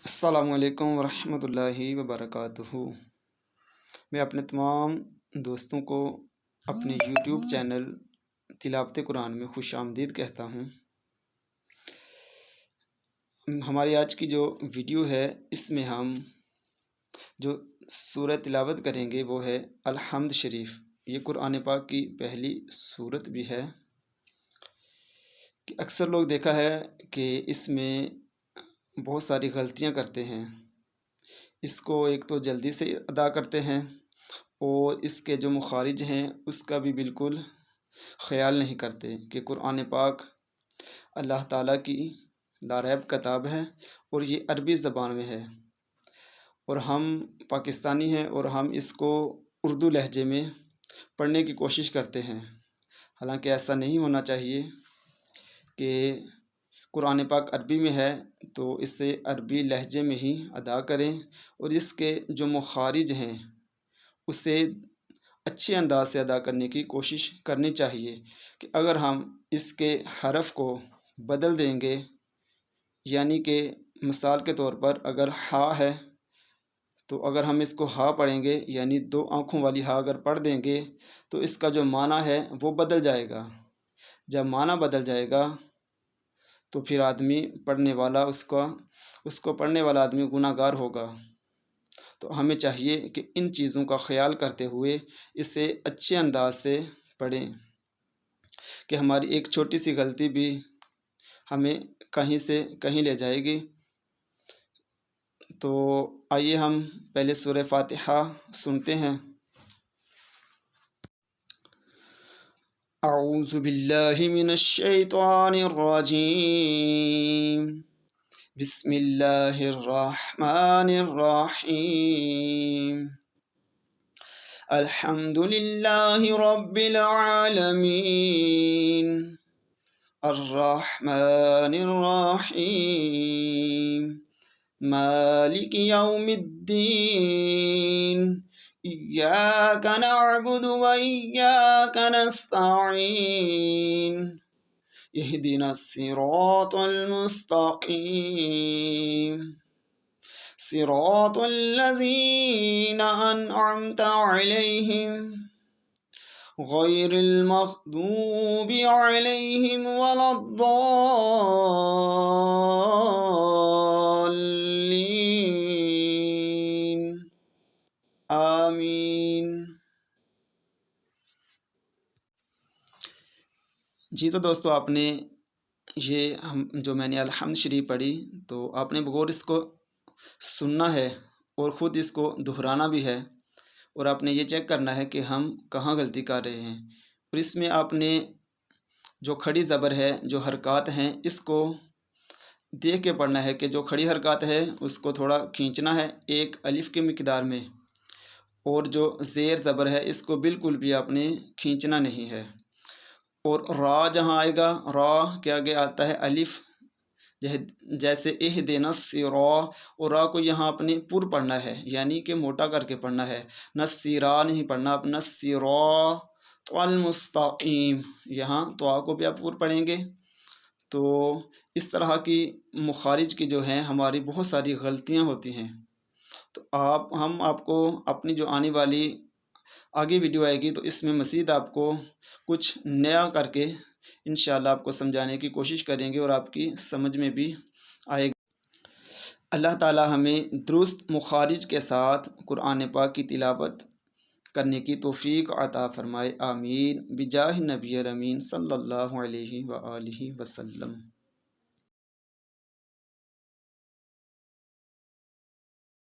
السلام علیکم ورحمۃ اللہ وبرکاتہ۔ میں اپنے تمام دوستوں کو اپنے یوٹیوب چینل تلاوت قرآن میں خوش آمدید کہتا ہوں۔ ہماری آج کی جو ویڈیو ہے اس میں ہم جو سورہ تلاوت کریں گے وہ ہے الحمد شریف۔ یہ قرآن پاک کی پہلی سورت بھی ہے کہ اکثر لوگ دیکھا ہے کہ اس میں بہت ساری غلطیاں کرتے ہیں۔ اس کو ایک تو جلدی سے ادا کرتے ہیں اور اس کے جو مخارج ہیں اس کا بھی بالکل خیال نہیں کرتے کہ قرآن پاک اللہ تعالیٰ کی لاریب کتاب ہے اور یہ عربی زبان میں ہے، اور ہم پاکستانی ہیں اور ہم اس کو اردو لہجے میں پڑھنے کی کوشش کرتے ہیں۔ حالانکہ ایسا نہیں ہونا چاہیے کہ قرآن پاک عربی میں ہے تو اسے عربی لہجے میں ہی ادا کریں، اور اس کے جو مخارج ہیں اسے اچھے انداز سے ادا کرنے کی کوشش کرنی چاہیے کہ اگر ہم اس کے حرف کو بدل دیں گے، یعنی کہ مثال کے طور پر اگر ہا ہے تو اگر ہم اس کو ہا پڑھیں گے یعنی 2 آنکھوں والی ہا اگر پڑھ دیں گے تو اس کا جو معنی ہے وہ بدل جائے گا۔ جب معنی بدل جائے گا تو پھر آدمی پڑھنے والا اس کو پڑھنے والا آدمی گناہ گار ہوگا۔ تو ہمیں چاہیے کہ ان چیزوں کا خیال کرتے ہوئے اسے اچھے انداز سے پڑھیں کہ ہماری ایک چھوٹی سی غلطی بھی ہمیں کہیں سے کہیں لے جائے گی۔ تو آئیے ہم پہلے سورہ فاتحہ سنتے ہیں۔ اعوذ باللہ من الشیطان الرجیم، بسم اللہ الرحمن الرحیم، الحمد للہ رب العالمین، الرحمن الرحیم، مالک یوم الدین، ایاک نعبد و ایاک نستعین، اہدنا الصراط المستقیم، صراط الذین انعمت علیہم غیر المغضوب علیہم ولا الضالین، آمین۔ جی تو دوستو، آپ نے یہ جو میں نے الحمد شریف پڑھی تو آپ نے بغور اس کو سننا ہے اور خود اس کو دہرانا بھی ہے، اور آپ نے یہ چیک کرنا ہے کہ ہم کہاں غلطی کر رہے ہیں، اور اس میں آپ نے جو کھڑی زبر ہے، جو حرکات ہیں، اس کو دیکھ کے پڑھنا ہے کہ جو کھڑی حرکات ہے اس کو تھوڑا کھینچنا ہے ایک الف کی مقدار میں، اور جو زیر زبر ہے اس کو بالکل بھی آپ نے کھینچنا نہیں ہے۔ اور را جہاں آئے گا، را کے آگے آتا ہے الف، جیسے اہدنا الصراط، اور را کو یہاں اپنے پر پڑھنا ہے، یعنی کہ موٹا کر کے پڑھنا ہے، نصیرا نہیں پڑھنا، اپنا الصراط المستقیم، یہاں تو آ کو بھی آپ پر پڑھیں گے۔ تو اس طرح کی مخارج کی جو ہیں ہماری بہت ساری غلطیاں ہوتی ہیں۔ تو ہم آپ کو اپنی جو آنے والی آگے ویڈیو آئے گی تو اس میں مزید آپ کو کچھ نیا کر کے انشاءاللہ آپ کو سمجھانے کی کوشش کریں گے اور آپ کی سمجھ میں بھی آئے گا۔ اللہ تعالی ہمیں درست مخارج کے ساتھ قرآن پاک کی تلاوت کرنے کی توفیق عطا فرمائے، آمین، بجاہ نبی الامین صلی اللہ علیہ وآلہ وسلم۔